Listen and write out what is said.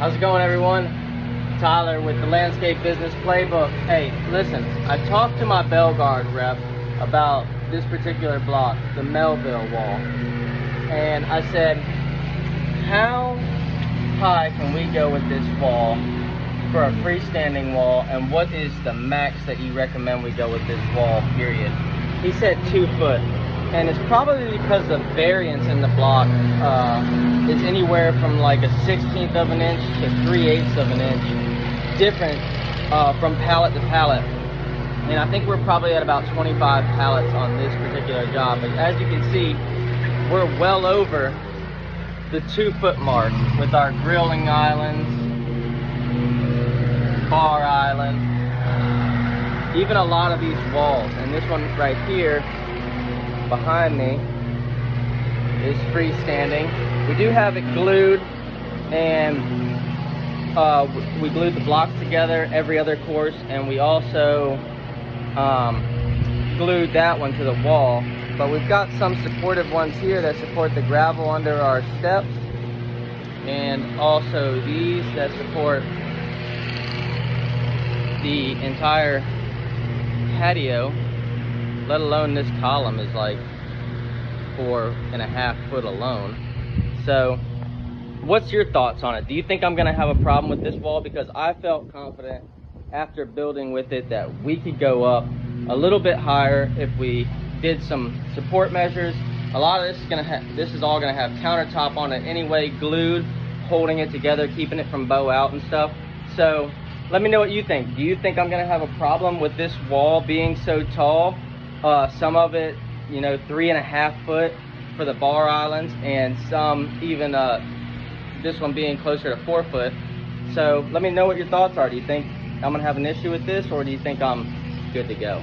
How's it going, everyone? Tyler with the Landscape Business Playbook. Hey, listen, I talked to my Belgard rep about this particular block, the Melville wall, and I said, how high can we go with this wall for a freestanding wall, and what is the max that you recommend we go with this wall, period? He said 2 foot, and it's probably because the variance in the block is anywhere from like a 1/16 of an inch to 3/8 of an inch different from pallet to pallet. And I think we're probably at about 25 pallets on this particular job. But as you can see, we're well over the 2 foot mark with our grilling islands, bar island, even a lot of these walls. And this one right here behind me is freestanding. We do have it glued, and we glued the blocks together every other course, and we also glued that one to the wall. But we've got some supportive ones here that support the gravel under our steps, and also these that support the entire patio, let alone this column is like 4.5 foot alone. So what's your thoughts on it? Do you think I'm gonna have a problem with this wall? Because I felt confident after building with it that we could go up a little bit higher if we did some support measures. A lot of this is all gonna have countertop on it anyway, glued, holding it together, keeping it from bow out and stuff. So let me know what you think. Do you think I'm gonna have a problem with this wall being so tall? Some of it, you know, 3.5 foot for the bar islands, and some even this one being closer to 4 foot. So let me know what your thoughts are. Do you think I'm gonna have an issue with this, or do you think I'm good to go?